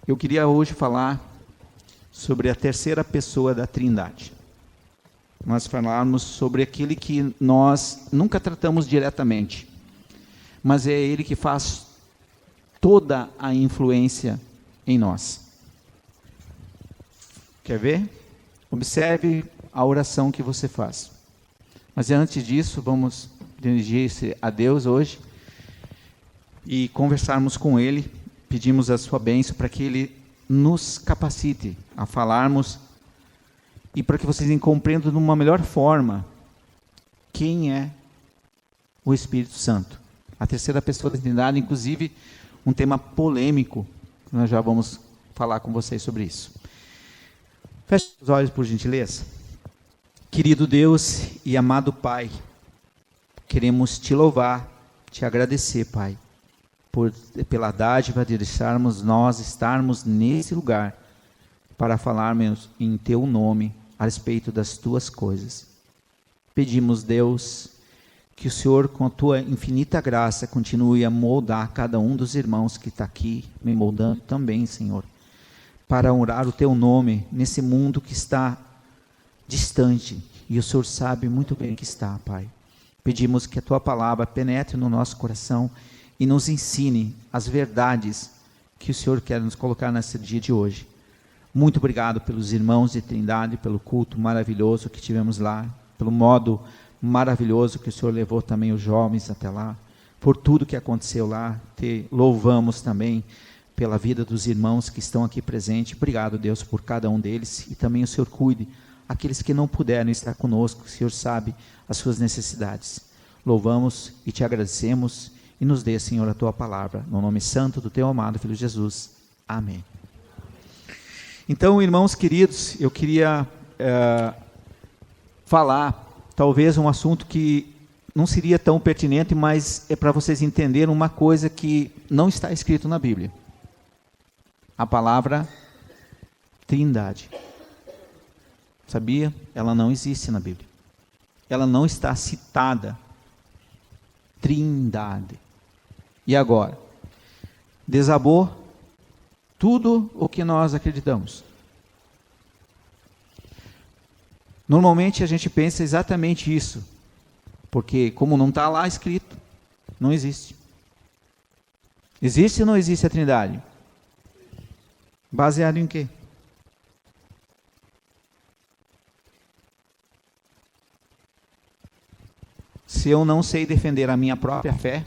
Eu queria hoje falar sobre a terceira pessoa da Trindade. Nós falarmos sobre aquele que nós nunca tratamos diretamente, mas é ele que faz toda a influência em nós. Quer ver? Observe a oração que você faz. Mas antes disso, vamos dirigir-se a Deus hoje e conversarmos com Ele. Pedimos a sua bênção para que Ele nos capacite a falarmos e para que vocês compreendam de uma melhor forma quem é o Espírito Santo. A terceira pessoa da Trindade, inclusive, um tema polêmico. Nós já vamos falar com vocês sobre isso. Feche os olhos, por gentileza. Querido Deus e amado Pai, queremos te louvar, te agradecer, Pai, pela dádiva de deixarmos nós estarmos nesse lugar para falarmos em teu nome a respeito das tuas coisas. Pedimos, Deus, que o Senhor, com a tua infinita graça, continue a moldar cada um dos irmãos que está aqui, me moldando também, Senhor, para honrar o teu nome nesse mundo que está distante, e o Senhor sabe muito bem que está, Pai. Pedimos que a tua palavra penetre no nosso coração e nos ensine as verdades que o Senhor quer nos colocar nesse dia de hoje. Muito obrigado pelos irmãos de Trindade, pelo culto maravilhoso que tivemos lá, pelo modo maravilhoso que o Senhor levou também os jovens até lá, por tudo que aconteceu lá. Te louvamos também pela vida dos irmãos que estão aqui presentes. Obrigado, Deus, por cada um deles, e também o Senhor cuide aqueles que não puderam estar conosco. O Senhor sabe as suas necessidades. Louvamos e te agradecemos, e nos dê, Senhor, a tua palavra, no nome santo do teu amado Filho Jesus. Amém. Então, irmãos queridos, eu queria falar talvez um assunto que não seria tão pertinente, mas é para vocês entenderem uma coisa que não está escrito na Bíblia. A palavra Trindade. Sabia? Ela não existe na Bíblia. Ela não está citada. Trindade. E agora? Desabou tudo o que nós acreditamos. Normalmente a gente pensa exatamente isso, porque como não está lá escrito, não existe. Existe ou não existe a Trindade? Baseado em quê? Se eu não sei defender a minha própria fé,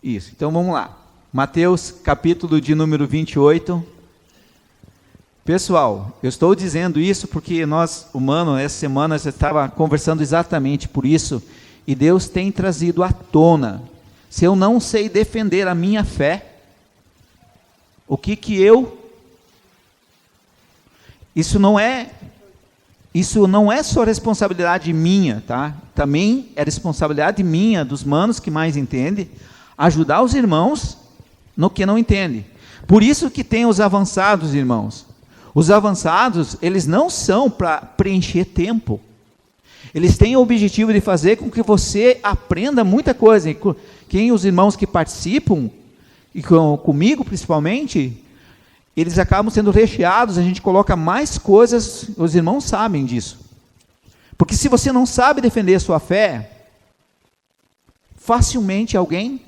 isso, então vamos lá. Mateus, capítulo de número 28. Pessoal, eu estou dizendo isso porque nós, humanos, essa semana já estava conversando exatamente por isso, e Deus tem trazido à tona. Se eu não sei defender a minha fé, o que isso não é só responsabilidade minha, tá? Também é responsabilidade minha, dos manos que mais entendem, ajudar os irmãos no que não entendem. Por isso que tem os avançados, irmãos. Os avançados, eles não são para preencher tempo. Eles têm o objetivo de fazer com que você aprenda muita coisa. Quem os irmãos que participam, e comigo principalmente, eles acabam sendo recheados, a gente coloca mais coisas, os irmãos sabem disso. Porque se você não sabe defender a sua fé, facilmente alguém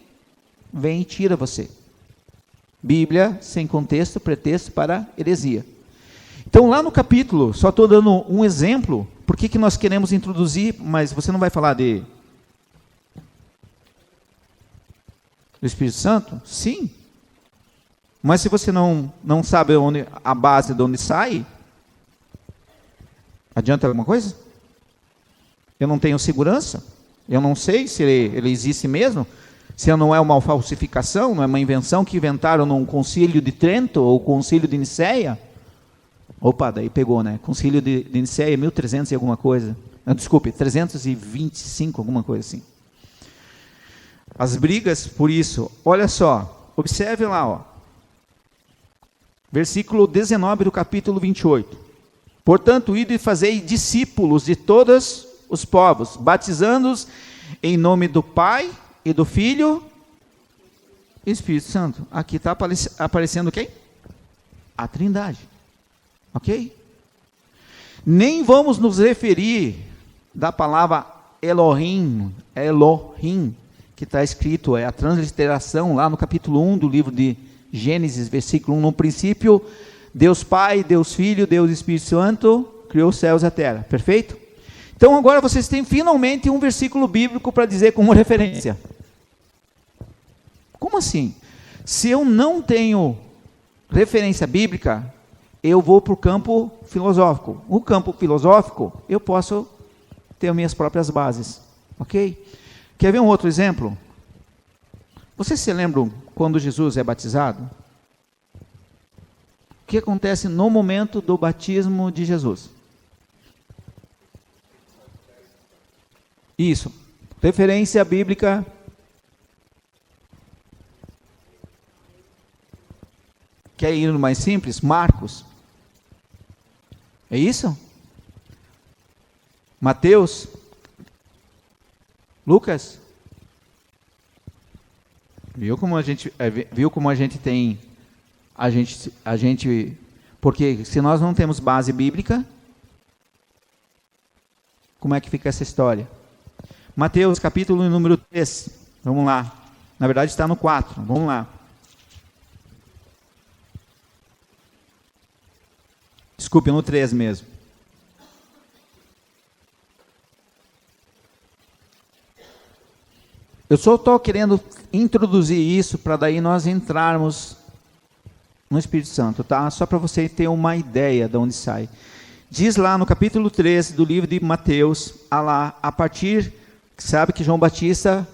vem e tira você. Bíblia sem contexto, pretexto para heresia. Então lá no capítulo, só estou dando um exemplo, por que nós queremos introduzir, mas você não vai falar do Espírito Santo? Sim. Mas se você não sabe a base de onde sai, adianta alguma coisa? Eu não tenho segurança, eu não sei se ele existe mesmo, se não é uma falsificação, não é uma invenção que inventaram num concílio de Trento ou concílio de Niceia. Opa, daí pegou, né? Concílio de Niceia, 1300 e alguma coisa. Não, desculpe, 325, alguma coisa assim. As brigas por isso. Olha só, observe lá, ó. Versículo 19 do capítulo 28. Portanto, ide e fazei discípulos de todas os povos, batizando-os em nome do Pai e do Filho e Espírito Santo. Aqui está aparecendo quem? A Trindade. Ok? Nem vamos nos referir da palavra Elohim, que está escrito, é a transliteração lá no capítulo 1 do livro de Gênesis, versículo 1. No princípio, Deus Pai, Deus Filho, Deus Espírito Santo, criou os céus e a terra. Perfeito? Então agora vocês têm finalmente um versículo bíblico para dizer como referência. Como assim? Se eu não tenho referência bíblica, eu vou para o campo filosófico. O campo filosófico, eu posso ter minhas próprias bases. Ok? Quer ver um outro exemplo? Vocês se lembram quando Jesus é batizado? O que acontece no momento do batismo de Jesus? Isso. Referência bíblica. Quer ir no mais simples? Marcos. É isso? Mateus? Lucas? Viu como a gente tem, porque se nós não temos base bíblica, como é que fica essa história? Mateus capítulo número 3, vamos lá, na verdade está no 4, vamos lá. Desculpe, no 3 mesmo. Eu só estou querendo introduzir isso para daí nós entrarmos no Espírito Santo, tá? Só para você ter uma ideia de onde sai. Diz lá no capítulo 13 do livro de Mateus, a partir, sabe que João Batista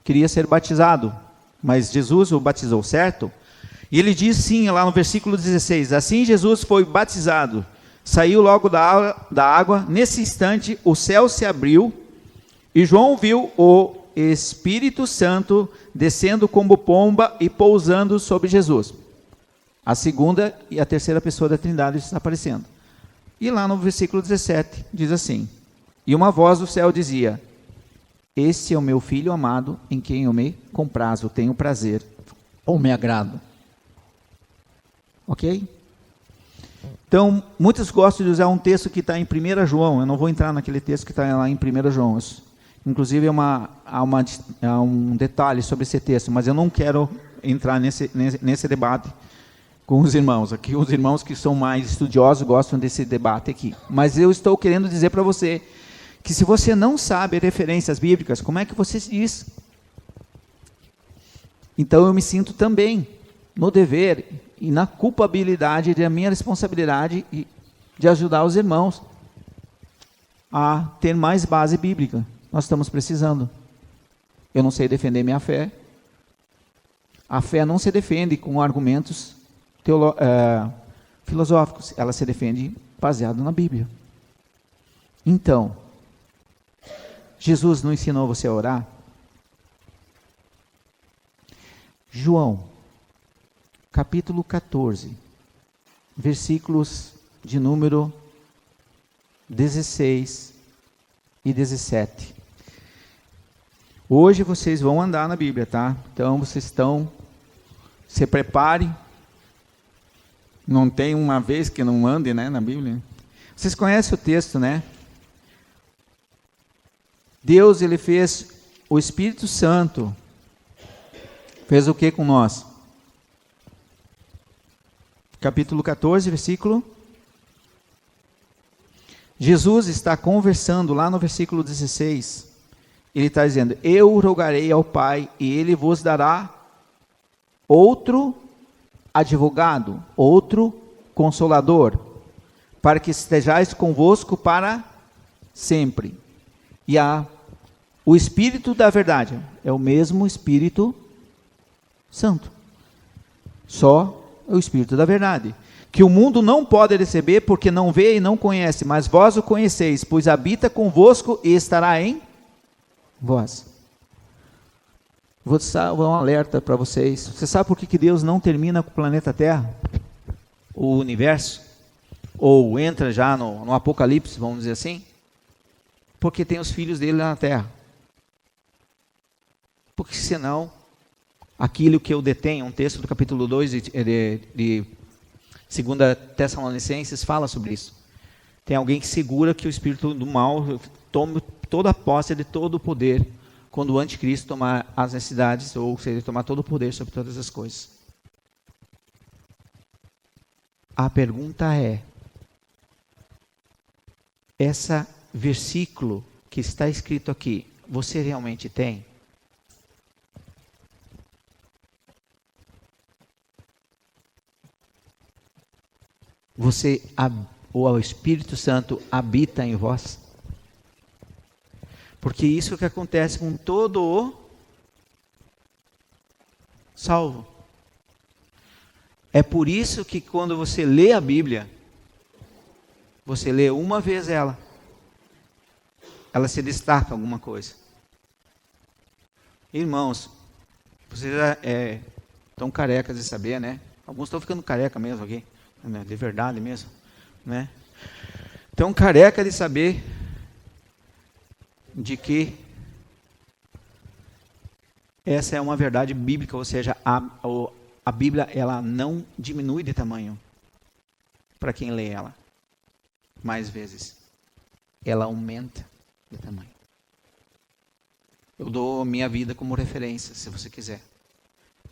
queria ser batizado, mas Jesus o batizou, certo? E ele diz sim, lá no versículo 16, assim Jesus foi batizado, saiu logo da água, nesse instante o céu se abriu, e João viu o Espírito Santo descendo como pomba e pousando sobre Jesus. A segunda e a terceira pessoa da Trindade está aparecendo. E lá no versículo 17, diz assim, e uma voz do céu dizia, este é o meu filho amado, em quem eu me comprazo, tenho prazer, ou me agrado. Ok? Então, muitos gostam de usar um texto que está em 1 João, eu não vou entrar naquele texto que está lá em 1 João, inclusive há um detalhe sobre esse texto, mas eu não quero entrar nesse debate com os irmãos. Aqui os irmãos que são mais estudiosos gostam desse debate aqui. Mas eu estou querendo dizer para você que se você não sabe referências bíblicas, como é que você diz? Então eu me sinto também no dever e na culpabilidade da minha responsabilidade de ajudar os irmãos a ter mais base bíblica. Nós estamos precisando. Eu não sei defender minha fé. A fé não se defende com argumentos filosóficos. Ela se defende baseado na Bíblia. Então, Jesus não ensinou você a orar? João, capítulo 14, versículos de número 16 e 17. Hoje vocês vão andar na Bíblia, tá? Então se prepare. Não tem uma vez que não ande, né, na Bíblia. Vocês conhecem o texto, né? Deus, ele fez o Espírito Santo. Fez o que com nós? Capítulo 14, versículo. Jesus está conversando lá no versículo 16. Ele está dizendo, eu rogarei ao Pai e Ele vos dará outro advogado, outro consolador, para que estejais convosco para sempre. E o Espírito da verdade é o mesmo Espírito Santo. Só o Espírito da verdade. Que o mundo não pode receber porque não vê e não conhece, mas vós o conheceis, pois habita convosco e estará em vós. Vou dar um alerta para vocês. Você sabe por que Deus não termina com o planeta Terra? O universo? Ou entra já no Apocalipse, vamos dizer assim? porque tem os filhos dele lá na terra. Porque senão, aquilo que eu detenho, um texto do capítulo 2 de 2 Tessalonicenses fala sobre isso. Tem alguém que segura que o espírito do mal tome toda a posse de todo o poder, quando o anticristo tomar as necessidades, ou seja, tomar todo o poder sobre todas as coisas. A pergunta é, esse versículo que está escrito aqui, você realmente tem? Ou o Espírito Santo habita em vós? Porque isso é o que acontece com todo o salvo. É por isso que quando você lê a Bíblia, você lê uma vez ela se destaca alguma coisa. Irmãos, vocês já estão carecas de saber, né? Alguns estão ficando careca mesmo aqui, de verdade mesmo, né? Estão careca de saber de que essa é uma verdade bíblica, ou seja, a Bíblia ela não diminui de tamanho para quem lê ela. Mais vezes, ela aumenta de tamanho. Eu dou a minha vida como referência, se você quiser.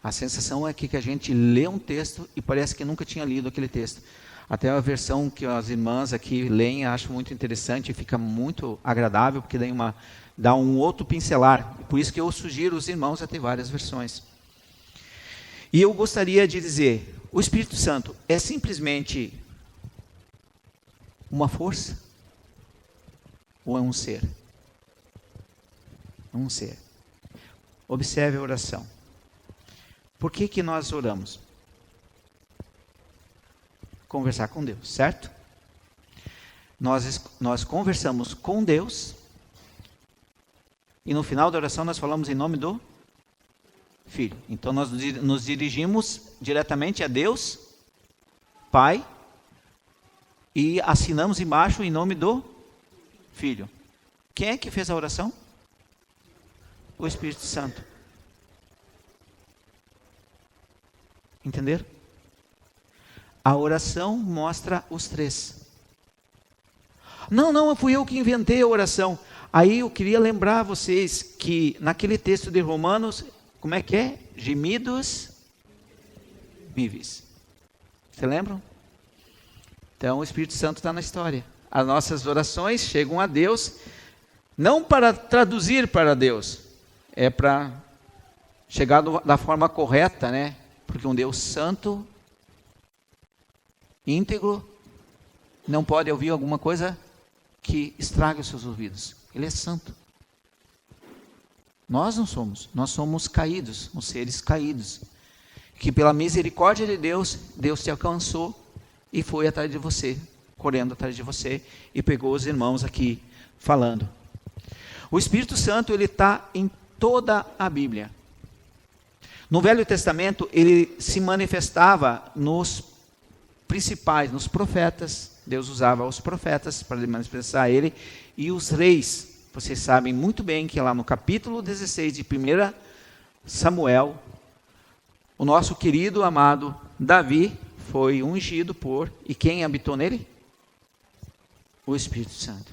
A sensação é que a gente lê um texto e parece que nunca tinha lido aquele texto. Até a versão que as irmãs aqui leem, acho muito interessante e fica muito agradável, porque dá um outro pincelar. Por isso que eu sugiro os irmãos a ter várias versões. E eu gostaria de dizer, o Espírito Santo é simplesmente uma força? Ou é um ser? É um ser. Observe a oração. Por que nós oramos? Conversar com Deus, certo? Nós conversamos com Deus e no final da oração nós falamos em nome do Filho. Então nós nos dirigimos diretamente a Deus, Pai, e assinamos embaixo em nome do Filho. Quem é que fez a oração? O Espírito Santo. Entenderam? A oração mostra os três. Não, fui eu que inventei a oração. Aí eu queria lembrar vocês que naquele texto de Romanos, como é que é? Gemidos vives. Você lembram? Então o Espírito Santo está na história. As nossas orações chegam a Deus, não para traduzir para Deus, é para chegar da forma correta, né? Porque um Deus santo, íntegro, não pode ouvir alguma coisa que estrague os seus ouvidos. Ele é santo. Nós não somos, nós somos caídos, os seres caídos. Que pela misericórdia de Deus, Deus te alcançou e foi atrás de você, correndo atrás de você e pegou os irmãos aqui falando. O Espírito Santo, ele está em toda a Bíblia. No Velho Testamento, ele se manifestava nos principais, nos profetas. Deus usava os profetas para manifestar ele. E os reis, vocês sabem muito bem que lá no capítulo 16 de 1 Samuel, o nosso querido, amado Davi foi ungido por... E quem habitou nele? O Espírito Santo.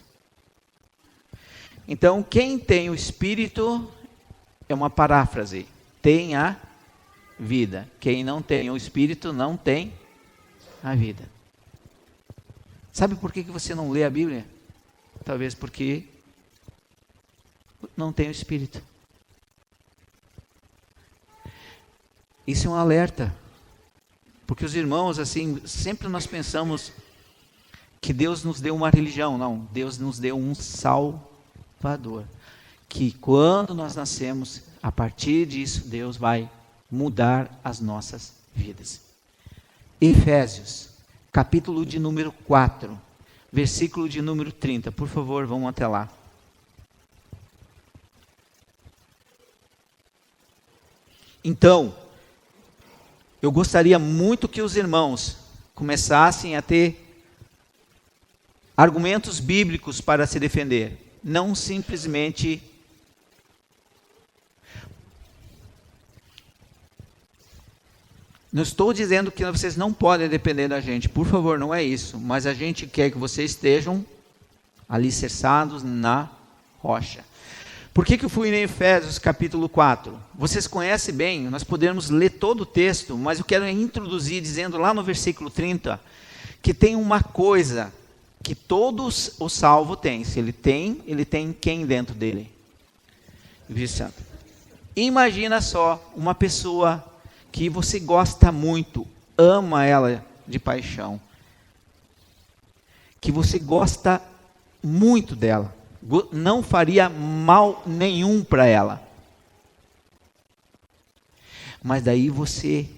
Então, quem tem o Espírito, é uma paráfrase, tem a vida. Quem não tem o Espírito não tem a vida. Sabe por que você não lê a Bíblia? Talvez porque não tem o Espírito. Isso é um alerta. Porque os irmãos, assim, sempre nós pensamos que Deus nos deu uma religião. Não, Deus nos deu um Salvador. Que quando nós nascemos, a partir disso, Deus vai mudar as nossas vidas. Efésios, capítulo de número 4, versículo de número 30. Por favor, vamos até lá. Então, eu gostaria muito que os irmãos começassem a ter argumentos bíblicos para se defender. não simplesmente não estou dizendo que vocês não podem depender da gente, por favor, não é isso, mas a gente quer que vocês estejam alicerçados na rocha. Por que eu fui em Efésios capítulo 4? Vocês conhecem bem, nós podemos ler todo o texto, mas eu quero introduzir dizendo lá no versículo 30, que tem uma coisa que todos os salvos têm. Se ele tem quem dentro dele? O Espírito Santo. Imagina só uma pessoa que você gosta muito, ama ela de paixão, que você gosta muito dela, não faria mal nenhum para ela, mas daí você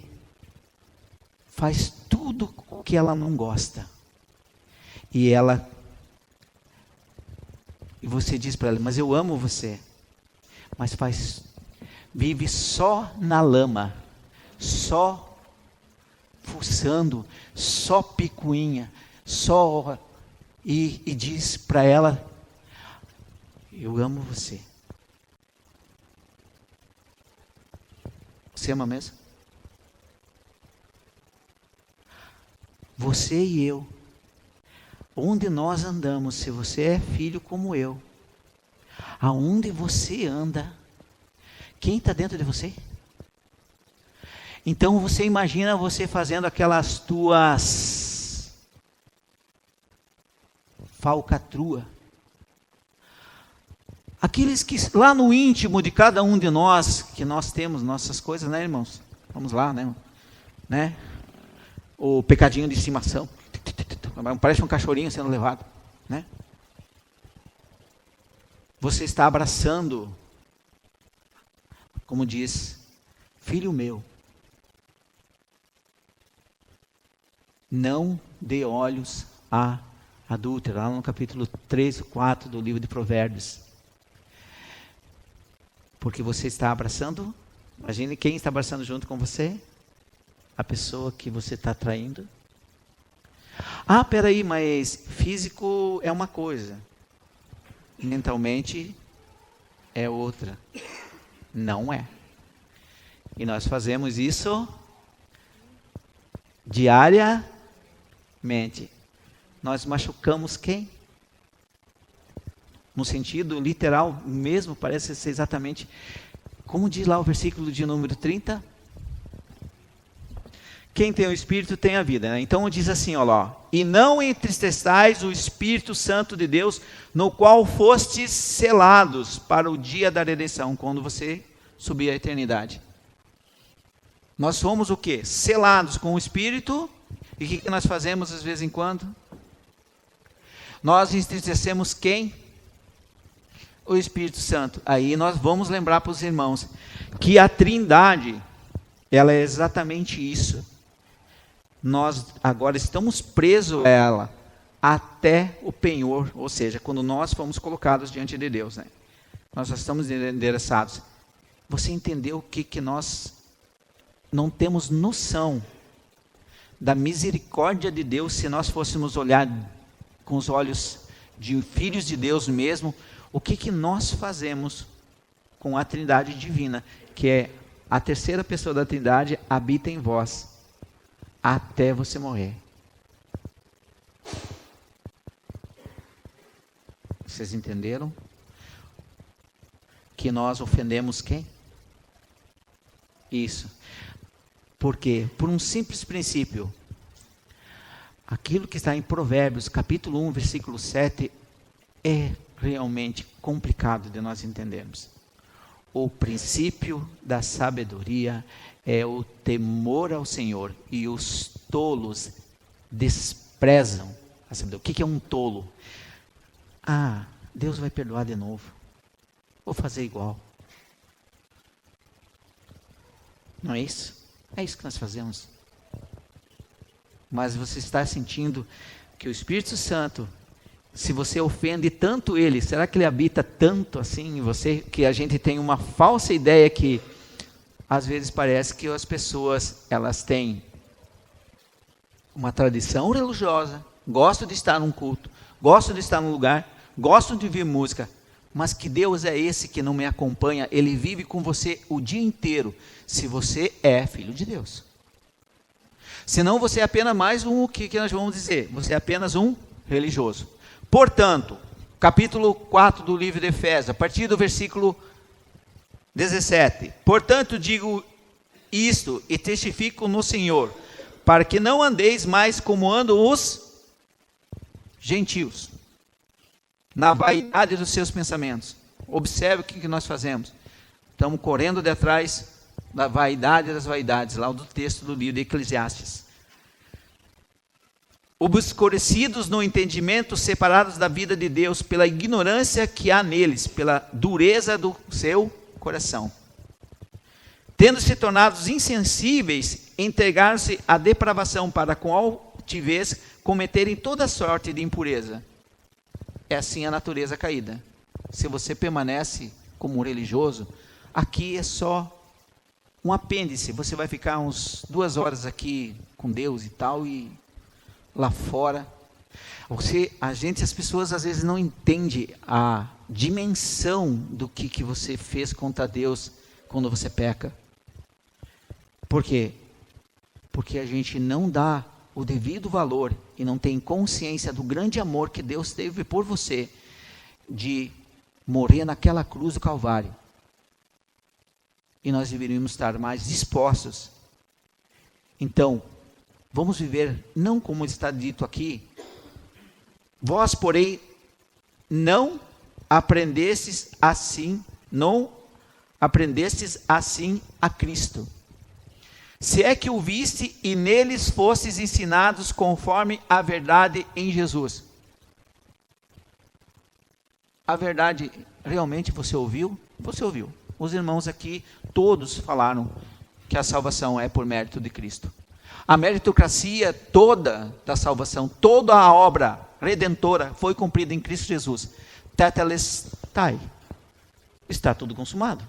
faz tudo o que ela não gosta, e você diz para ela, mas eu amo você, mas vive só na lama, só fuçando, só picuinha, e diz para ela, eu amo você. Você ama mesmo? Você e eu, onde nós andamos, se você é filho como eu, aonde você anda, quem está dentro de você? Então você imagina você fazendo aquelas tuas falcatrua. Aqueles que lá no íntimo de cada um de nós, que nós temos nossas coisas, né, irmãos? Vamos lá, né? O pecadinho de estimação. Parece um cachorrinho sendo levado, né? Você está abraçando, como diz, filho meu, não dê olhos à adúltera, lá no capítulo 3 e 4 do livro de Provérbios. Porque você está abraçando, imagine quem está abraçando junto com você, a pessoa que você está traindo. Ah, peraí, mas físico é uma coisa, mentalmente é outra. Não é. E nós fazemos isso diariamente. Nós machucamos quem? No sentido literal mesmo, parece ser exatamente, como diz lá o versículo de número 30, quem tem o Espírito tem a vida, né? Então diz assim, ó lá, e não entristeçais o Espírito Santo de Deus, no qual fostes selados para o dia da redenção, quando você subir à eternidade. Nós somos o quê? Selados com o Espírito, e o que nós fazemos de vez em quando? Nós entristecemos quem? O Espírito Santo. Aí nós vamos lembrar para os irmãos que a Trindade, ela é exatamente isso. Nós agora estamos presos a ela até o penhor, ou seja, quando nós fomos colocados diante de Deus, né? Nós já estamos endereçados. Você entendeu o que nós não temos noção da misericórdia de Deus se nós fôssemos olhar com os olhos de filhos de Deus mesmo, o que nós fazemos com a Trindade divina, que é a terceira pessoa da Trindade, habita em vós, até você morrer. Vocês entenderam? Que nós ofendemos quem? Isso. Por quê? Por um simples princípio. Aquilo que está em Provérbios, capítulo 1, versículo 7, é realmente complicado de nós entendermos. O princípio da sabedoria é o temor ao Senhor, e os tolos desprezam a sabedoria. O que é um tolo? Ah, Deus vai perdoar de novo. Vou fazer igual. Não é isso? É isso que nós fazemos. Mas você está sentindo que o Espírito Santo, se você ofende tanto ele, será que ele habita tanto assim em você, que a gente tem uma falsa ideia que, às vezes parece que as pessoas, elas têm uma tradição religiosa, gostam de estar num culto, gostam de estar num lugar, gostam de ouvir música, mas que Deus é esse que não me acompanha, Ele vive com você o dia inteiro, se você é filho de Deus. Senão você é apenas mais um, o que nós vamos dizer? Você é apenas um religioso. Portanto, capítulo 4 do livro de Efésios, a partir do versículo 17. Portanto, digo isto e testifico no Senhor, para que não andeis mais como andam os gentios, na vaidade dos seus pensamentos. Observe o que nós fazemos. Estamos correndo de atrás da vaidade das vaidades, lá do texto do livro de Eclesiastes. Obscurecidos no entendimento, separados da vida de Deus, pela ignorância que há neles, pela dureza do seu coração. Tendo se tornados insensíveis, entregar-se à depravação, para com altivez cometerem toda sorte de impureza. É assim a natureza caída. Se você permanece como um religioso, aqui é só um apêndice. Você vai ficar uns 2 horas aqui com Deus e tal, e lá fora. As pessoas às vezes não entendem a dimensão do que você fez contra Deus quando você peca. Por quê? Porque a gente não dá o devido valor e não tem consciência do grande amor que Deus teve por você, de morrer naquela cruz do Calvário. E nós deveríamos estar mais dispostos. Então, vamos viver não como está dito aqui. Vós, porém, não aprendestes assim a Cristo. Se é que o viste e neles fostes ensinados conforme a verdade em Jesus. A verdade, realmente você ouviu? Você ouviu. Os irmãos aqui, todos falaram que a salvação é por mérito de Cristo. A meritocracia toda da salvação, toda a obra redentora foi cumprida em Cristo Jesus. Tetelestai. Está tudo consumado.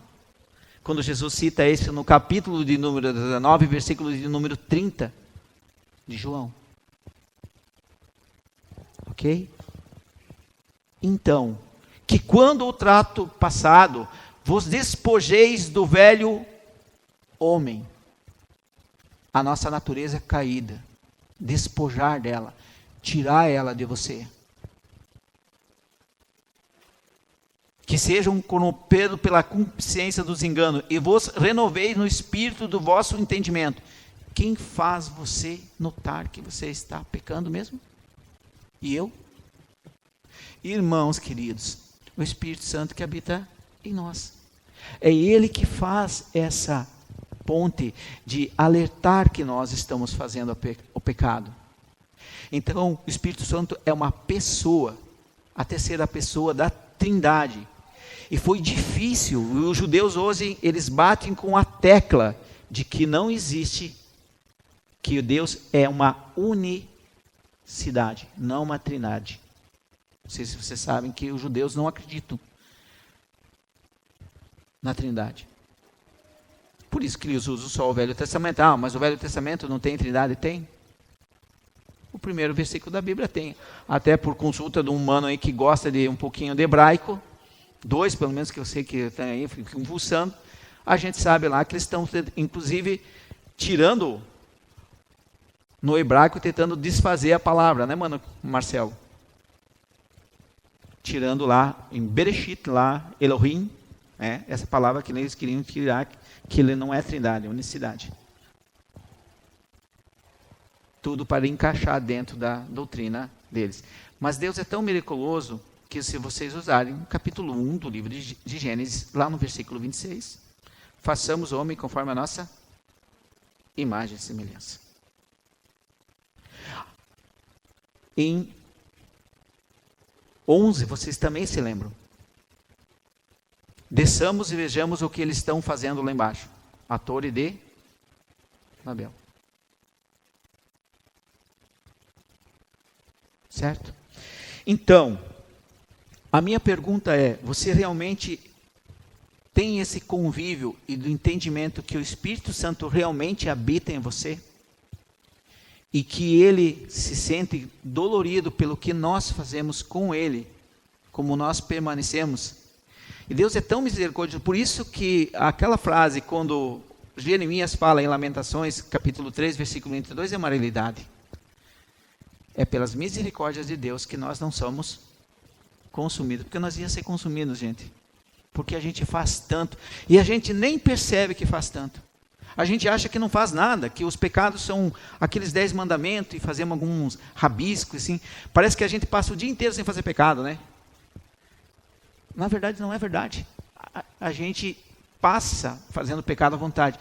Quando Jesus cita isso no capítulo de número 19, versículo de número 30 de João. Ok? Então, que quando o trato passado, vos despojeis do velho homem, a nossa natureza caída, despojar dela, tirar ela de você. Que sejam corrompidos pela consciência dos enganos, e vos renoveis no espírito do vosso entendimento. Quem faz você notar que você está pecando mesmo? E eu? Irmãos queridos, o Espírito Santo que habita em nós. É Ele que faz essa ponte de alertar que nós estamos fazendo o pecado. Então, o Espírito Santo é uma pessoa, a terceira pessoa da Trindade. E foi difícil, os judeus hoje, eles batem com a tecla de que não existe, que Deus é uma unicidade, não uma trindade. Não sei se vocês sabem que os judeus não acreditam na Trindade. Por isso que eles usam só o Velho Testamento. Ah, mas o Velho Testamento não tem Trindade? Tem. O primeiro versículo da Bíblia tem. Até por consulta de um humano aí que gosta de um pouquinho de hebraico, 2 pelo menos que eu sei que tem aí, ficam pulsando, a gente sabe lá que eles estão, inclusive, tirando no hebraico, tentando desfazer a palavra, né, mano, Marcelo? Tirando lá, em Bereshit, lá, Elohim, essa palavra que eles queriam tirar, que ele não é trindade, é unicidade. Tudo para encaixar dentro da doutrina deles. Mas Deus é tão miraculoso que se vocês usarem o capítulo 1 do livro de Gênesis, lá no versículo 26, façamos o homem conforme a nossa imagem e semelhança. Em 11, vocês também se lembram. Desçamos e vejamos o que eles estão fazendo lá embaixo. A torre de Babel. Certo? Então, a minha pergunta é, você realmente tem esse convívio e do entendimento que o Espírito Santo realmente habita em você? E que ele se sente dolorido pelo que nós fazemos com ele, como nós permanecemos. E Deus é tão misericordioso, por isso que aquela frase, quando Jeremias fala em Lamentações, capítulo 3, versículo 22, é uma realidade. É pelas misericórdias de Deus que nós não somos consumidos, porque nós íamos ser consumidos, gente. Porque a gente faz tanto, e a gente nem percebe que faz tanto. A gente acha que não faz nada, que os pecados são aqueles 10 mandamentos, e fazemos alguns rabiscos, assim. Parece que a gente passa o dia inteiro sem fazer pecado, né? Na verdade, não é verdade. A gente passa fazendo pecado à vontade.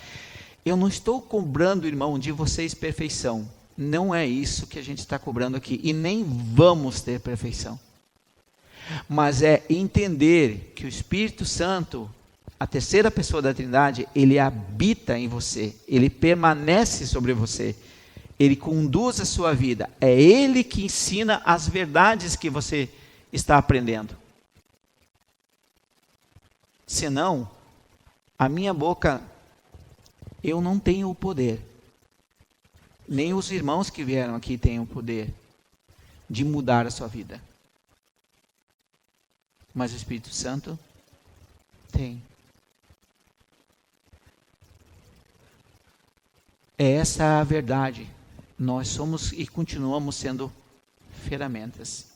Eu não estou cobrando, irmão, de vocês perfeição. Não é isso que a gente está cobrando aqui. E nem vamos ter perfeição. Mas é entender que o Espírito Santo, a terceira pessoa da Trindade, ele habita em você, ele permanece sobre você, ele conduz a sua vida, é ele que ensina as verdades que você está aprendendo. Senão, a minha boca, eu não tenho o poder, nem os irmãos que vieram aqui têm o poder de mudar a sua vida. Mas o Espírito Santo tem. É essa a verdade. Nós somos e continuamos sendo ferramentas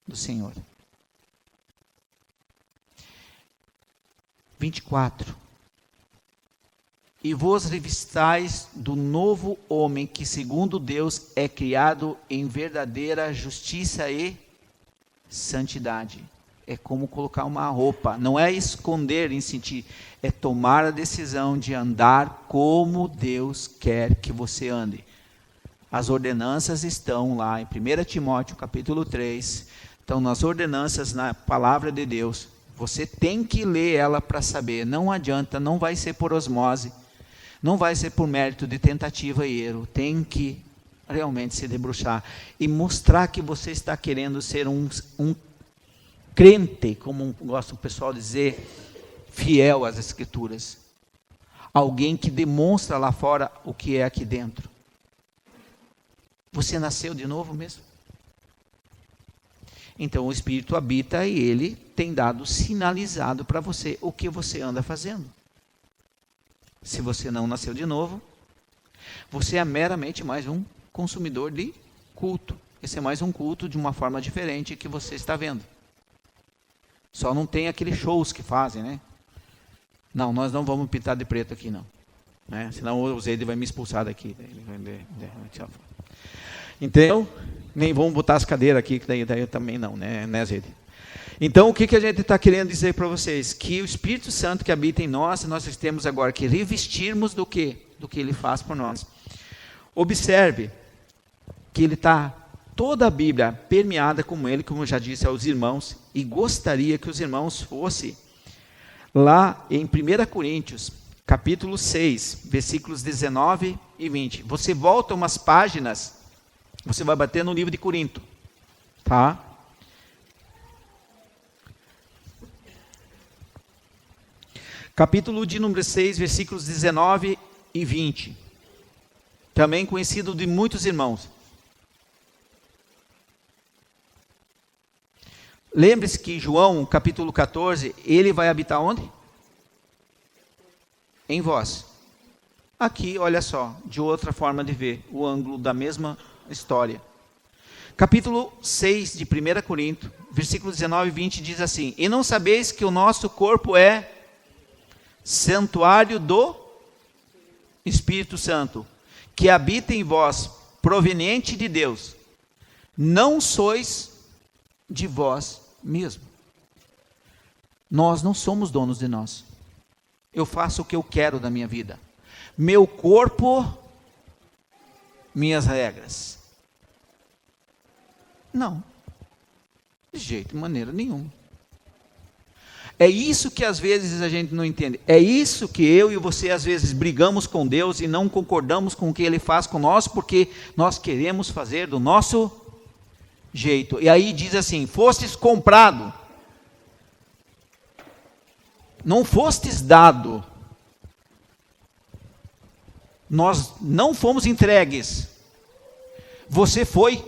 do Senhor. 24. E vos revistais do novo homem que segundo Deus é criado em verdadeira justiça e santidade. É como colocar uma roupa, não é esconder em sentir, é tomar a decisão de andar como Deus quer que você ande. As ordenanças estão lá em 1 Timóteo capítulo 3, estão nas ordenanças na palavra de Deus. Você tem que ler ela para saber, não adianta, não vai ser por osmose, não vai ser por mérito de tentativa e erro, tem que realmente se debruçar e mostrar que você está querendo ser um crente, como gosta o pessoal de dizer, fiel às Escrituras. Alguém que demonstra lá fora o que é aqui dentro. Você nasceu de novo mesmo? Então o Espírito habita e ele tem dado sinalizado para você o que você anda fazendo. Se você não nasceu de novo, você é meramente mais um consumidor de culto. Esse é mais um culto de uma forma diferente que você está vendo. Só não tem aqueles shows que fazem, né? Não, nós não vamos pintar de preto aqui, não. Né? Senão o Zede vai me expulsar daqui. Então, nem vamos botar as cadeiras aqui, que daí também não, né Zede? Então, o que a gente está querendo dizer para vocês? Que o Espírito Santo que habita em nós temos agora que revestirmos do que? Do que Ele faz por nós. Observe que Ele está... Toda a Bíblia permeada como ele, como eu já disse aos irmãos, e gostaria que os irmãos fossem lá em 1 Coríntios, capítulo 6, versículos 19 e 20. Você volta umas páginas, você vai bater no livro de Corinto, tá? Capítulo de número 6, versículos 19 e 20. Também conhecido de muitos irmãos. Lembre-se que João, capítulo 14, ele vai habitar onde? Em vós. Aqui, olha só, de outra forma de ver, o ângulo da mesma história. Capítulo 6 de 1 Coríntios, versículos 19 e 20 diz assim: E não sabeis que o nosso corpo é santuário do Espírito Santo, que habita em vós, proveniente de Deus. Não sois de vós mesmo. Nós não somos donos de nós. Eu faço o que eu quero da minha vida. Meu corpo, minhas regras. Não. De jeito, de maneira nenhuma. É isso que às vezes a gente não entende. É isso que eu e você às vezes brigamos com Deus e não concordamos com o que Ele faz com nós, porque nós queremos fazer do nosso jeito. E aí diz assim: fostes comprado, não fostes dado. Nós não fomos entregues. Você foi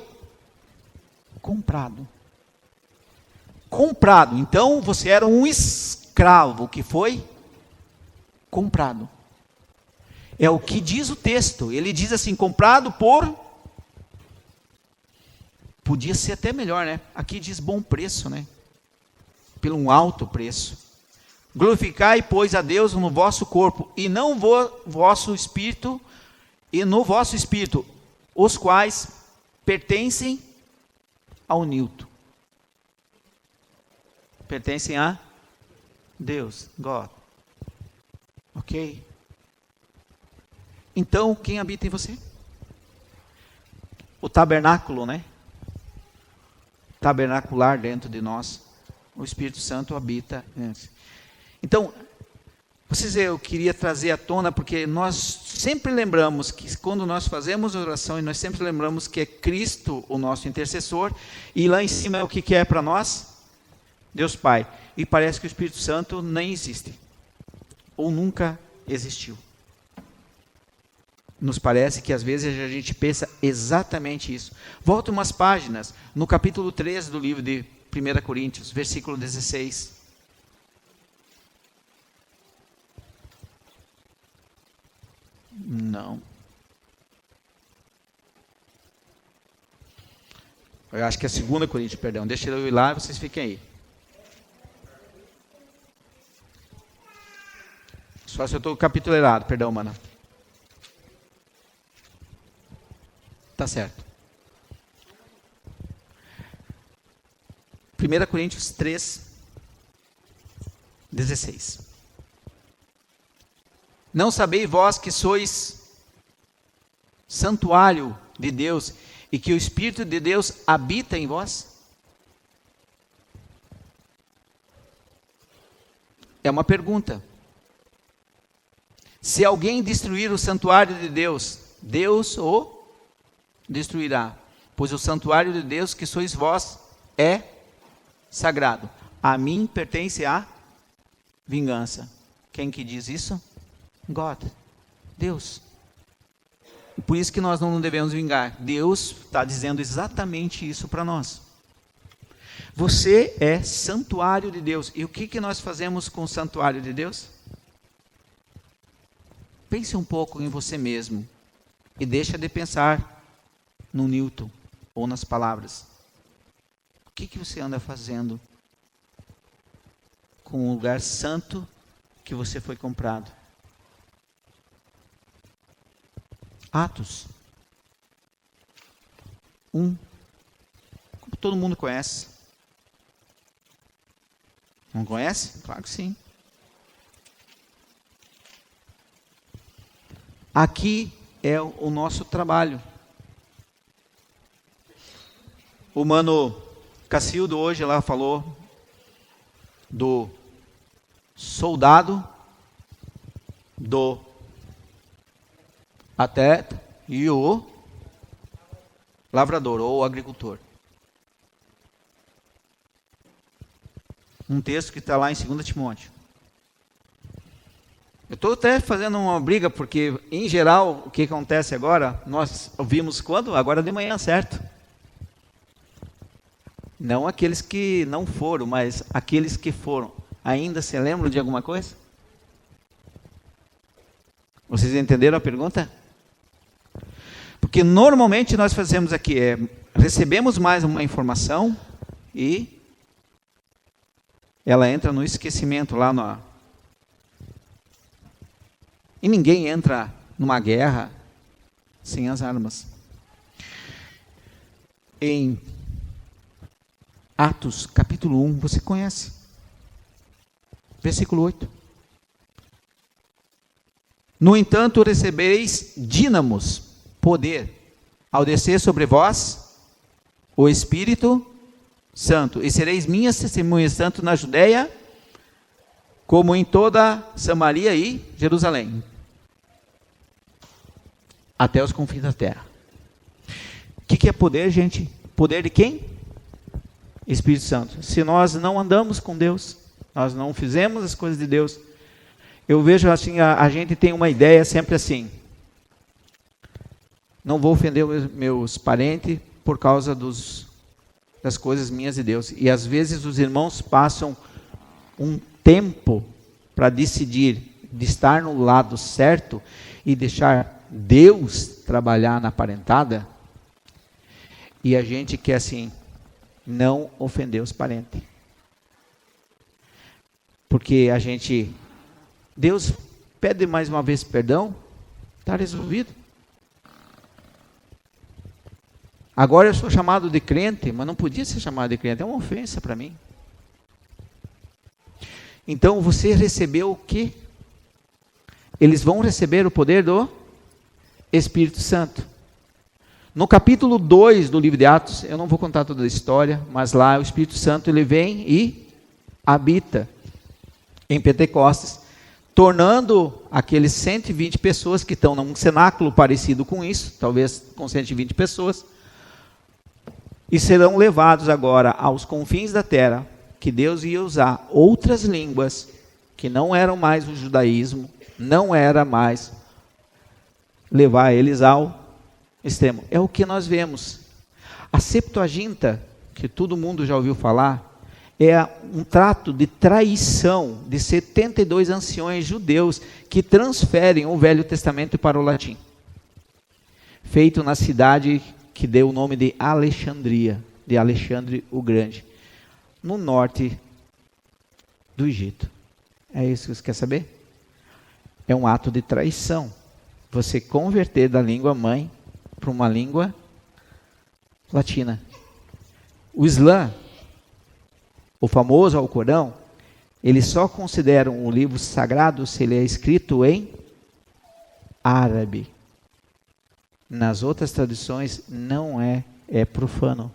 comprado. comprado. Então você era um escravo que foi comprado. É o que diz o texto. Ele diz assim, comprado por... Podia ser até melhor, né? Aqui diz bom preço, né? Pelo um alto preço. Glorificai, pois, a Deus no vosso corpo, e não vosso espírito, e no vosso espírito, os quais pertencem ao Newton. Pertencem a Deus, God. Ok? Então, quem habita em você? O tabernáculo, né? Tabernacular dentro de nós. O Espírito Santo habita. Então, eu queria trazer à tona, porque nós sempre lembramos que quando nós fazemos oração, e nós sempre lembramos que é Cristo o nosso intercessor, e lá em cima é o que é para nós? Deus Pai. E parece que o Espírito Santo nem existe, ou nunca existiu. Nos parece que às vezes a gente pensa exatamente isso. Volta umas páginas, no capítulo 13 do livro de 1 Coríntios, versículo 16. Não. Eu acho que é 2 Coríntios, perdão. Deixa eu ir lá e vocês fiquem aí. Só se eu estou no capítulo errado, perdão, mano. Tá certo. 1 Coríntios 3, 16. Não sabeis vós que sois santuário de Deus e que o Espírito de Deus habita em vós? É uma pergunta. Se alguém destruir o santuário de Deus, Deus o destruirá, pois o santuário de Deus que sois vós é sagrado. A mim pertence a vingança. Quem que diz isso? God, Deus. Por isso que nós não devemos vingar. Deus está dizendo exatamente isso para nós. Você é santuário de Deus. E o que nós fazemos com o santuário de Deus? Pense um pouco em você mesmo e deixa de pensar no Newton ou nas palavras. O que você anda fazendo com o lugar santo que você foi comprado? Atos 1, como todo mundo conhece. Não conhece? Claro que sim. Aqui é o nosso trabalho. O mano Cacildo hoje lá falou do soldado, do atleta e o lavrador ou agricultor. Um texto que está lá em 2 Timóteo. Eu estou até fazendo uma briga, porque, em geral, o que acontece agora, nós ouvimos quando? Agora de manhã, certo? Não aqueles que não foram, mas aqueles que foram. Ainda se lembram de alguma coisa? Vocês entenderam a pergunta? Porque normalmente nós fazemos aqui, recebemos mais uma informação e ela entra no esquecimento lá no... E ninguém entra numa guerra sem as armas. Em Atos, capítulo 1, você conhece? Versículo 8. No entanto, recebereis dínamos, poder, ao descer sobre vós o Espírito Santo, e sereis minhas testemunhas, tanto na Judeia, como em toda Samaria e Jerusalém, até os confins da terra. O que é poder, gente? Poder de quem? Espírito Santo. Se nós não andamos com Deus, nós não fizemos as coisas de Deus, eu vejo assim, a gente tem uma ideia sempre assim, não vou ofender meus parentes por causa dos das coisas minhas e Deus. E às vezes os irmãos passam um tempo para decidir de estar no lado certo e deixar Deus trabalhar na parentada. E a gente quer assim, não ofender os parentes. Porque a gente, Deus pede mais uma vez perdão, está resolvido. Agora eu sou chamado de crente, mas não podia ser chamado de crente, é uma ofensa para mim. Então você recebeu o quê? Eles vão receber o poder do Espírito Santo. No capítulo 2 do livro de Atos, eu não vou contar toda a história, mas lá o Espírito Santo ele vem e habita em Pentecostes, tornando aqueles 120 pessoas que estão num cenáculo parecido com isso, talvez com 120 pessoas, e serão levados agora aos confins da terra, que Deus ia usar outras línguas, que não eram mais o judaísmo, não era mais levar eles ao extremo. É o que nós vemos. A Septuaginta, que todo mundo já ouviu falar, é um trato de traição de 72 anciões judeus que transferem o Velho Testamento para o latim. Feito na cidade que deu o nome de Alexandria, de Alexandre o Grande, no norte do Egito. É isso que você quer saber? É um ato de traição. Você converter da língua mãe para uma língua latina. O Islã, o famoso Alcorão, eles só consideram o livro sagrado se ele é escrito em árabe. Nas outras tradições não é profano.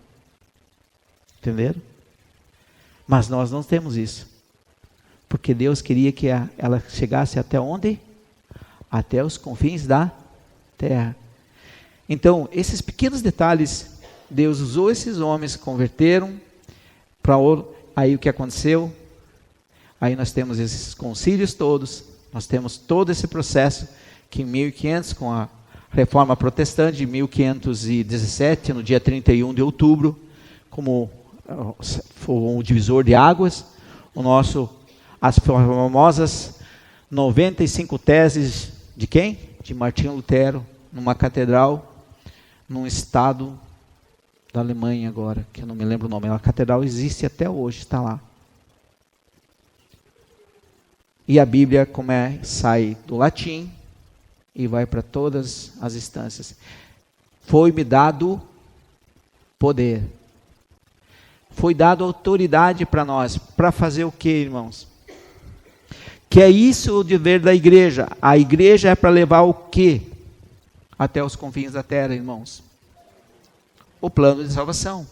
Entenderam? Mas nós não temos isso. Porque Deus queria que ela chegasse até onde? Até os confins da terra. Então, esses pequenos detalhes, Deus usou esses homens, converteram para ouro. Aí o que aconteceu? Aí nós temos esses concílios todos, nós temos todo esse processo que em 1500, com a Reforma Protestante, de 1517, no dia 31 de outubro, como foi um divisor de águas, as famosas 95 teses de quem? De Martinho Lutero, numa catedral, num estado da Alemanha agora, que eu não me lembro o nome. A catedral existe até hoje, está lá. E a Bíblia sai do latim e vai para todas as instâncias. Foi-me dado poder. Foi dado autoridade para nós. Para fazer o quê, irmãos? Que é isso o dever da igreja. A igreja é para levar o quê? Até os confins da terra, irmãos. O plano de salvação.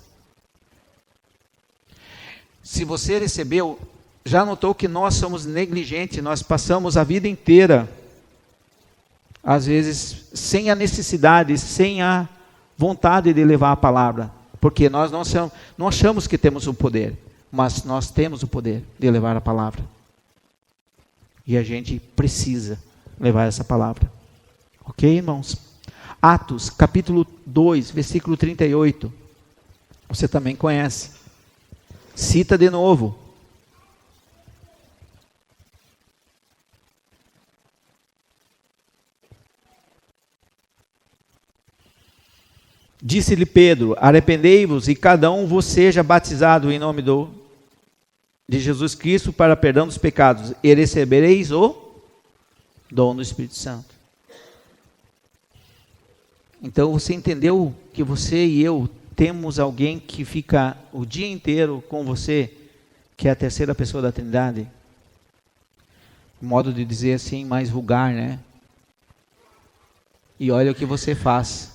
Se você recebeu, já notou que nós somos negligentes, nós passamos a vida inteira, às vezes, sem a necessidade, sem a vontade de levar a palavra, porque nós não achamos que temos o poder, mas nós temos o poder de levar a palavra. E a gente precisa levar essa palavra. Ok, irmãos? Atos, capítulo 2, versículo 38. Você também conhece. Cita de novo. Disse-lhe Pedro: arrependei-vos e cada um vos seja batizado em nome de Jesus Cristo para perdão dos pecados, e recebereis o dom do Espírito Santo. Então você entendeu que você e eu temos alguém que fica o dia inteiro com você, que é a terceira pessoa da Trindade? Modo de dizer assim, mais vulgar, né? E olha o que você faz,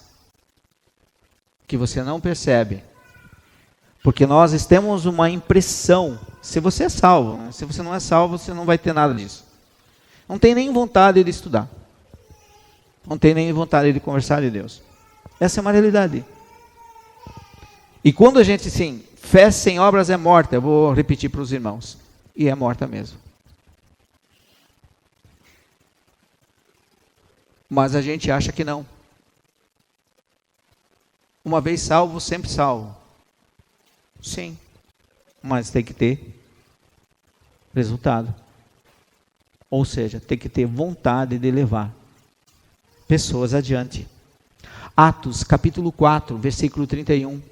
que você não percebe. Porque nós temos uma impressão, se você é salvo, né? Se você não é salvo, você não vai ter nada disso. Não tem nem vontade de estudar. Não tem nem vontade de conversar de Deus. Essa é uma realidade. E quando a gente, sim, fé sem obras é morta, eu vou repetir para os irmãos, e é morta mesmo. Mas a gente acha que não. Uma vez salvo, sempre salvo. Sim. Mas tem que ter resultado. Ou seja, tem que ter vontade de levar pessoas adiante. Atos, capítulo 4, versículo 31.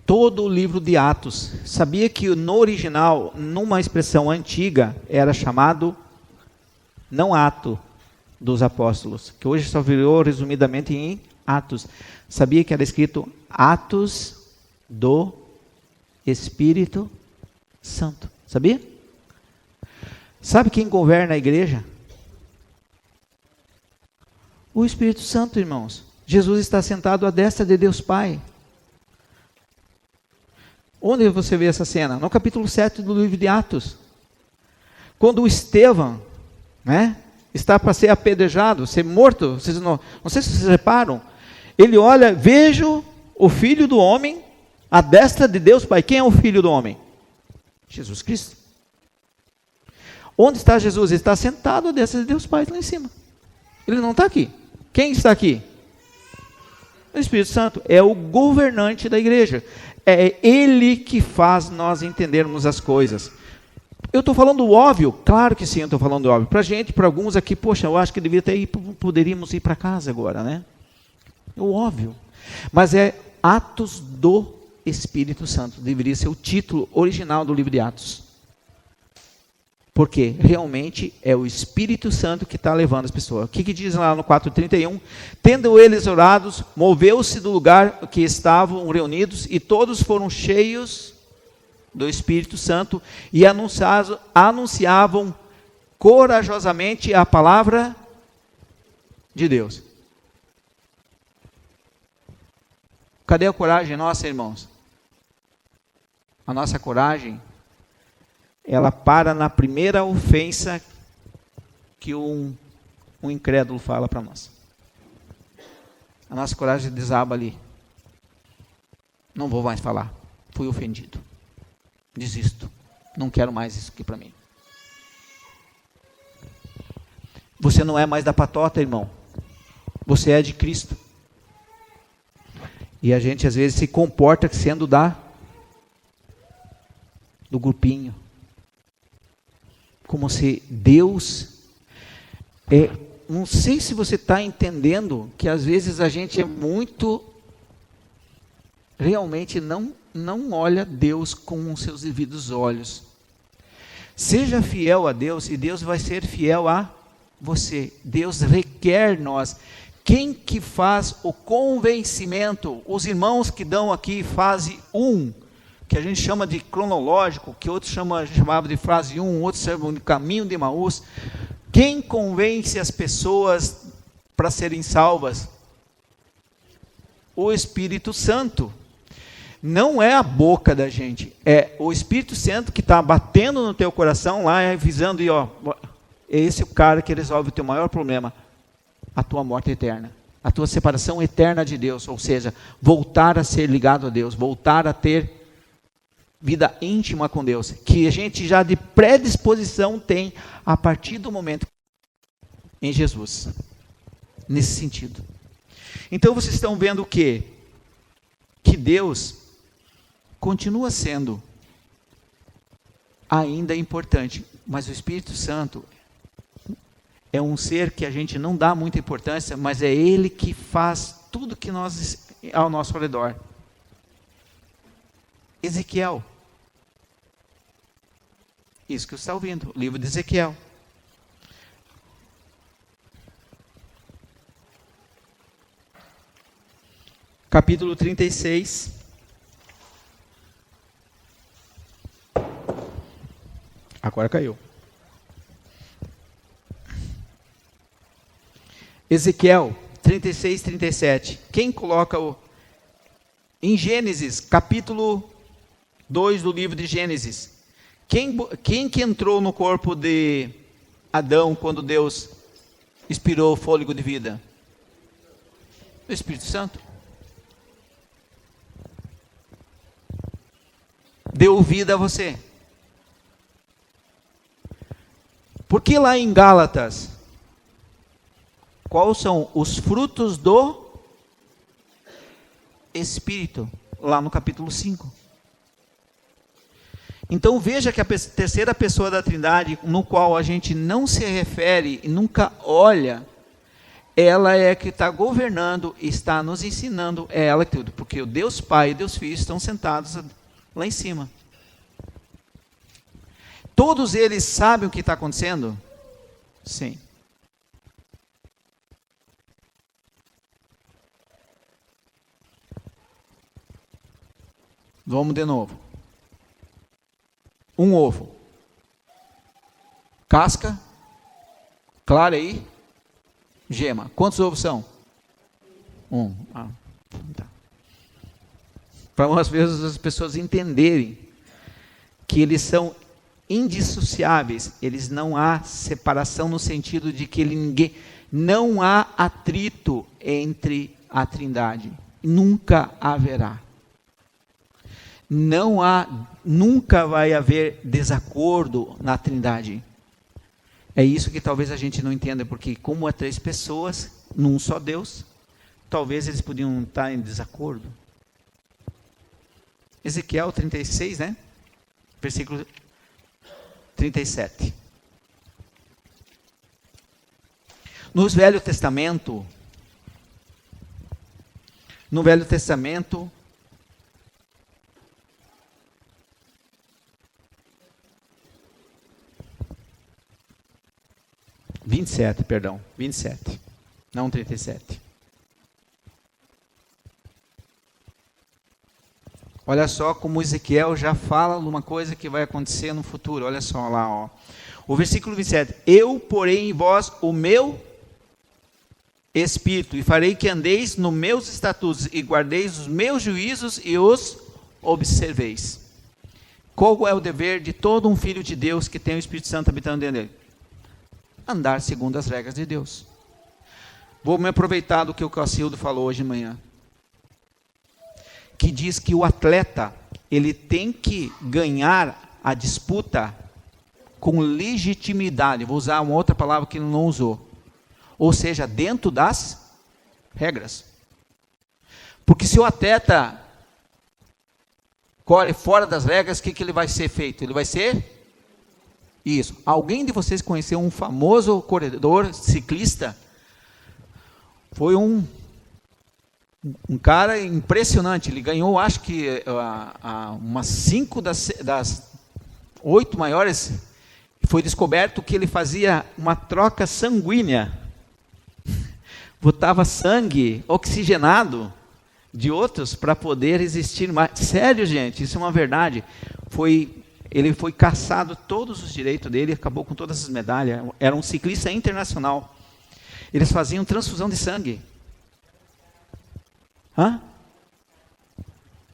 Todo o livro de Atos. Sabia que no original, numa expressão antiga, era chamado não Ato dos Apóstolos, que hoje só virou resumidamente em Atos. Sabia que era escrito Atos do Espírito Santo. Sabia? Sabe quem governa a igreja? O Espírito Santo, irmãos. Jesus está sentado à destra de Deus Pai. Onde você vê essa cena? No capítulo 7 do livro de Atos. Quando o Estevão, está para ser apedrejado, ser morto, vocês não sei se vocês reparam, ele olha, vejo o Filho do Homem, à destra de Deus Pai. Quem é o Filho do Homem? Jesus Cristo. Onde está Jesus? Ele está sentado à destra de Deus Pai, lá em cima. Ele não está aqui. Quem está aqui? O Espírito Santo é o governante da igreja. É Ele que faz nós entendermos as coisas. Eu estou falando o óbvio? Claro que sim, eu estou falando o óbvio. Para gente, para alguns aqui, poxa, eu acho que poderíamos ir para casa agora, né? O óbvio. Mas é Atos do Espírito Santo. Deveria ser o título original do livro de Atos. Porque realmente é o Espírito Santo que está levando as pessoas. O que diz lá no 4:31? Tendo eles orados, moveu-se do lugar que estavam reunidos, e todos foram cheios do Espírito Santo, e anunciavam corajosamente a palavra de Deus. Cadê a coragem nossa, irmãos? A nossa coragem, ela para na primeira ofensa que um incrédulo fala para nós. A nossa coragem desaba ali. Não vou mais falar. Fui ofendido. Desisto. Não quero mais isso aqui para mim. Você não é mais da patota, irmão. Você é de Cristo. E a gente às vezes se comporta sendo do grupinho. Como se Deus não sei se você está entendendo que às vezes a gente é muito, realmente não olha Deus com os seus devidos olhos. Seja fiel a Deus e Deus vai ser fiel a você. Deus requer nós. Quem que faz o convencimento? Os irmãos que dão aqui fase 1, que a gente chama de cronológico, que outros chamavam de fase 1, outros chamam de caminho de Emaús. Quem convence as pessoas para serem salvas? O Espírito Santo. Não é a boca da gente, é o Espírito Santo que está batendo no teu coração lá, avisando, e esse é o cara que resolve o teu maior problema, a tua morte eterna, a tua separação eterna de Deus, ou seja, voltar a ser ligado a Deus, voltar a ter vida íntima com Deus, que a gente já de predisposição tem a partir do momento em Jesus, nesse sentido. Então vocês estão vendo o quê? Que Deus continua sendo ainda importante, mas o Espírito Santo é um ser que a gente não dá muita importância, mas é Ele que faz tudo que nós ao nosso redor. Ezequiel. Isso que você está ouvindo, o livro de Ezequiel. Capítulo 36. Agora caiu. Ezequiel 36, 37. Quem coloca em Gênesis, capítulo 2 do livro de Gênesis. Quem que entrou no corpo de Adão quando Deus expirou o fôlego de vida? O Espírito Santo. deu vida a você. Porque lá em Gálatas, quais são os frutos do Espírito? Lá no capítulo 5. Então veja que a terceira pessoa da Trindade, no qual a gente não se refere e nunca olha, ela é que está governando, está nos ensinando, é ela que tudo, porque o Deus Pai e Deus Filho estão sentados lá em cima. Todos eles sabem o que está acontecendo? Sim. Vamos de novo. Um ovo. Casca. Clara aí. Gema. Quantos ovos são? Um. Tá. Para algumas vezes as pessoas entenderem que eles são indissociáveis, eles não há separação no sentido de que não há atrito entre a Trindade, nunca haverá. Nunca vai haver desacordo na Trindade. É isso que talvez a gente não entenda, porque como há três pessoas, num só Deus, talvez eles podiam estar em desacordo. Ezequiel 36, né? Versículo 37. No Velho Testamento, perdão, 27, não 37. Olha só como Ezequiel já fala de uma coisa que vai acontecer no futuro. Olha só lá, ó. O versículo 27. Eu porei em vós o meu espírito, e farei que andeis nos meus estatutos, e guardeis os meus juízos, e os observeis. Qual é o dever de todo um filho de Deus que tem o Espírito Santo habitando dentro dele? Andar segundo as regras de Deus. Vou me aproveitar do que o Cacildo falou hoje de manhã, que diz que o atleta, ele tem que ganhar a disputa com legitimidade. Vou usar uma outra palavra que ele não usou. Ou seja, dentro das regras. Porque se o atleta corre fora das regras, o que ele vai ser feito? Ele vai ser isso. Alguém de vocês conheceu um famoso corredor ciclista? Foi um cara impressionante. Ele ganhou, acho que umas 5 das 8 maiores. Foi descoberto que ele fazia uma troca sanguínea. Botava sangue oxigenado de outros para poder existir mais. Sério, gente, isso é uma verdade. Ele foi cassado todos os direitos dele, acabou com todas as medalhas. Era um ciclista internacional. Eles faziam transfusão de sangue.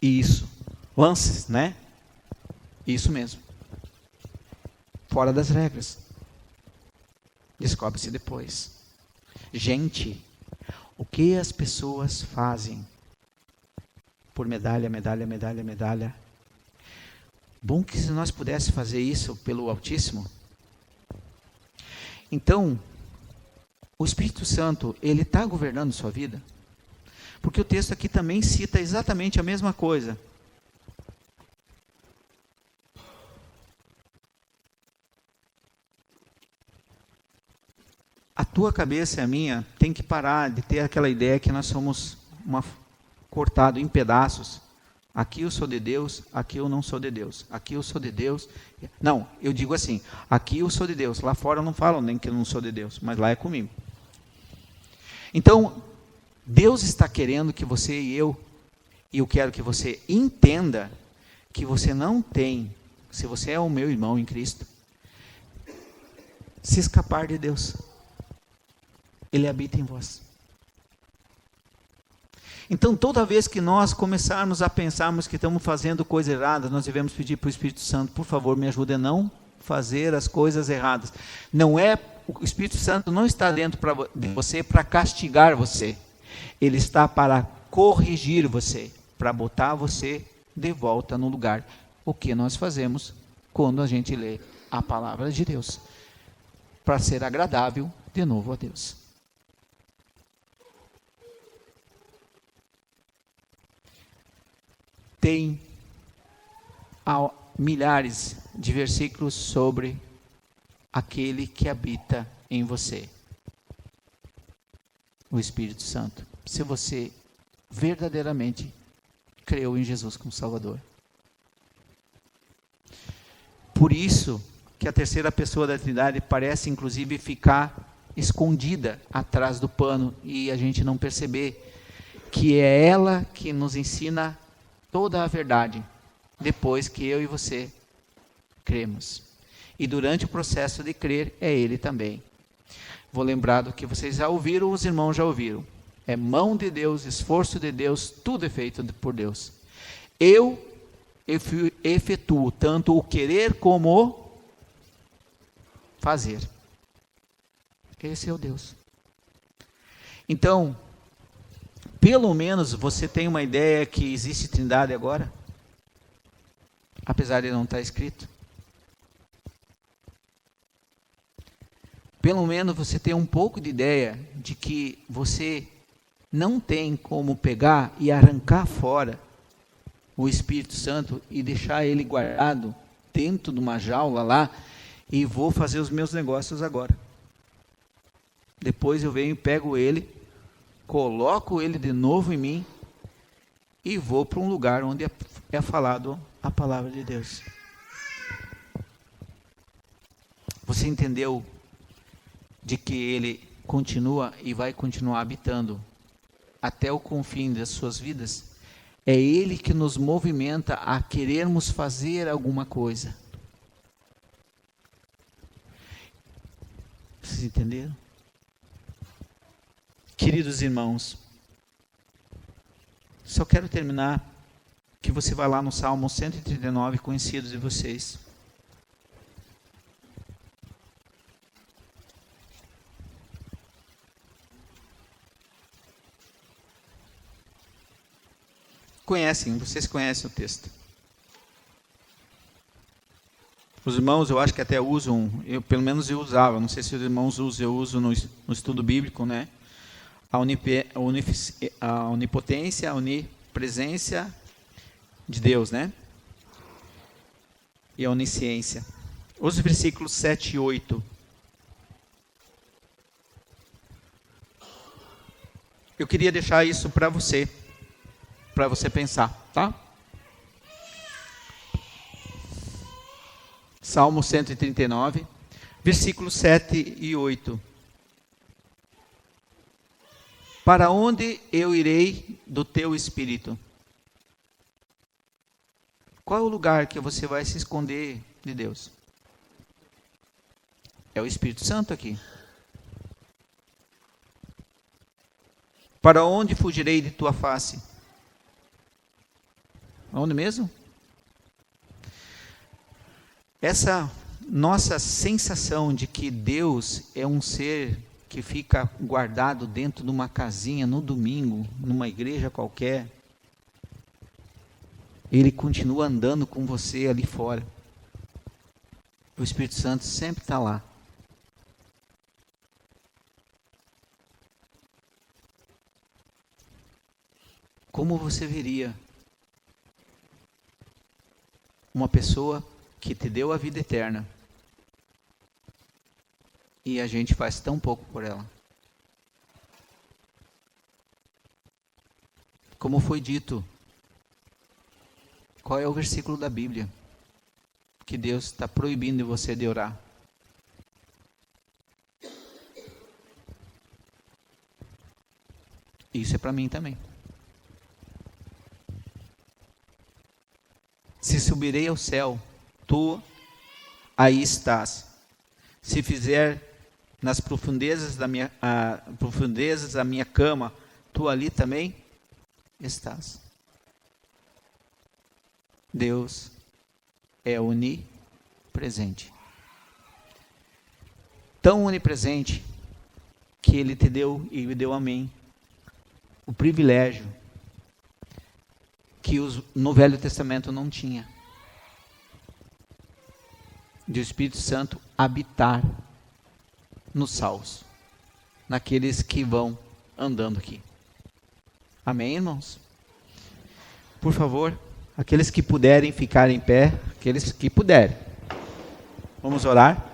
Isso. Lances, né? Isso mesmo. Fora das regras. Descobre-se depois. Gente, o que as pessoas fazem por medalha, medalha, medalha, medalha? Bom que se nós pudéssemos fazer isso pelo Altíssimo. Então, o Espírito Santo, ele está governando sua vida? Porque o texto aqui também cita exatamente a mesma coisa. A tua cabeça e a minha tem que parar de ter aquela ideia que nós somos cortado em pedaços. Aqui eu sou de Deus, aqui eu não sou de Deus. Aqui eu sou de Deus. Não, eu digo assim, aqui eu sou de Deus. Lá fora não falam nem que eu não sou de Deus, mas lá é comigo. Então, Deus está querendo que você e eu quero que você entenda que você não tem, se você é o meu irmão em Cristo, se escapar de Deus. Ele habita em vós. Então, toda vez que nós começarmos a pensarmos que estamos fazendo coisa errada, nós devemos pedir para o Espírito Santo, por favor, me ajude a não fazer as coisas erradas. O Espírito Santo não está dentro de você para castigar você. Ele está para corrigir você, para botar você de volta no lugar. o que nós fazemos quando a gente lê a palavra de Deus, para ser agradável de novo a Deus. Tem milhares de versículos sobre aquele que habita em você, o Espírito Santo, se você verdadeiramente creu em Jesus como Salvador. Por isso que a terceira pessoa da Trindade parece inclusive ficar escondida atrás do pano e a gente não perceber que é ela que nos ensina toda a verdade, depois que eu e você cremos. E durante o processo de crer, é Ele também. Vou lembrar do que vocês já ouviram, os irmãos já ouviram. É mão de Deus, esforço de Deus, tudo é feito por Deus. Eu efetuo tanto o querer como o fazer. Esse é o Deus. Então, pelo menos você tem uma ideia que existe Trindade agora? Apesar de não estar escrito. Pelo menos você tem um pouco de ideia de que você não tem como pegar e arrancar fora o Espírito Santo e deixar ele guardado dentro de uma jaula lá e vou fazer os meus negócios agora. Depois eu venho e pego ele, coloco ele de novo em mim e vou para um lugar onde é falado a palavra de Deus. Você entendeu de que ele continua e vai continuar habitando até o confim das suas vidas? É ele que nos movimenta a querermos fazer alguma coisa. Vocês entenderam? Queridos irmãos, só quero terminar que você vai lá no Salmo 139, conhecido de vocês. Vocês conhecem o texto. Os irmãos, eu acho que até usam, pelo menos eu usava, não sei se os irmãos usam, eu uso no estudo bíblico, né? A onipotência, a onipresença de Deus, né? E a onisciência. Os versículos 7 e 8. Eu queria deixar isso para você pensar, tá? Salmo 139, versículos 7 e 8. Para onde eu irei do teu espírito? Qual é o lugar que você vai se esconder de Deus? É o Espírito Santo aqui. Para onde fugirei de tua face? Onde mesmo? Essa nossa sensação de que Deus é um ser que fica guardado dentro de uma casinha no domingo, numa igreja qualquer, ele continua andando com você ali fora. O Espírito Santo sempre está lá. Como você veria uma pessoa que te deu a vida eterna e a gente faz tão pouco por ela? Como foi dito, qual é o versículo da Bíblia que Deus está proibindo você de orar? Isso é para mim também. Se subirei ao céu, tu aí estás. Se fizer nas profundezas da minha cama, tu ali também estás. Deus é onipresente. Tão onipresente que Ele te deu e me deu a mim o privilégio que no Velho Testamento não tinha. de o Espírito Santo habitar nos salvos, naqueles que vão andando aqui. Amém, irmãos? Por favor, aqueles que puderem ficar em pé, aqueles que puderem. Vamos orar?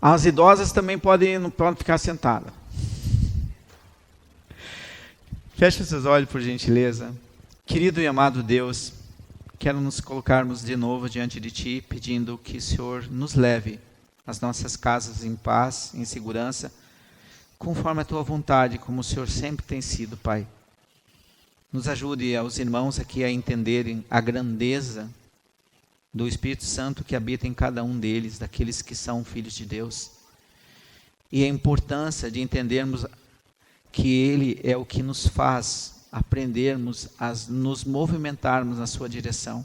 As idosas também não podem ficar sentadas. Feche seus olhos, por gentileza. Querido e amado Deus, quero nos colocarmos de novo diante de Ti, pedindo que o Senhor nos leve às nossas casas em paz, em segurança, conforme a Tua vontade, como o Senhor sempre tem sido, Pai. Nos ajude aos irmãos aqui a entenderem a grandeza do Espírito Santo que habita em cada um deles, daqueles que são filhos de Deus. E a importância de entendermos que Ele é o que nos faz aprendermos a nos movimentarmos na sua direção.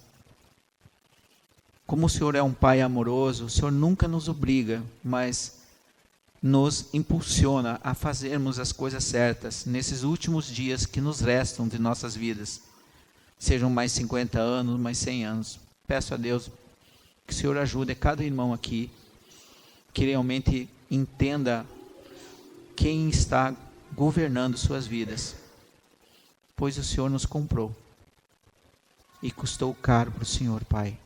Como o Senhor é um Pai amoroso, o Senhor nunca nos obriga, mas nos impulsiona a fazermos as coisas certas nesses últimos dias que nos restam de nossas vidas. Sejam mais 50 anos, mais 100 anos. Peço a Deus que o Senhor ajude cada irmão aqui, que realmente entenda quem está governando suas vidas, pois o Senhor nos comprou e custou caro para o Senhor, Pai.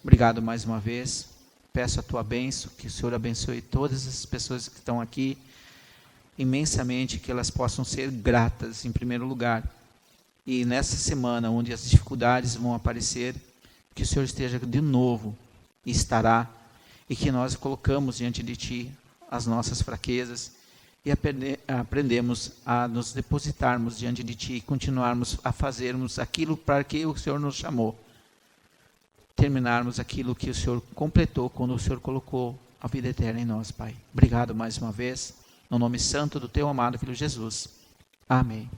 Obrigado mais uma vez, peço a Tua bênção, que o Senhor abençoe todas as pessoas que estão aqui, imensamente, que elas possam ser gratas em primeiro lugar, e nessa semana onde as dificuldades vão aparecer, que o Senhor esteja de novo e estará, e que nós colocamos diante de Ti as nossas fraquezas e aprendemos a nos depositarmos diante de Ti e continuarmos a fazermos aquilo para que o Senhor nos chamou. Terminarmos aquilo que o Senhor completou quando o Senhor colocou a vida eterna em nós, Pai. Obrigado mais uma vez, no nome santo do Teu amado Filho Jesus. Amém.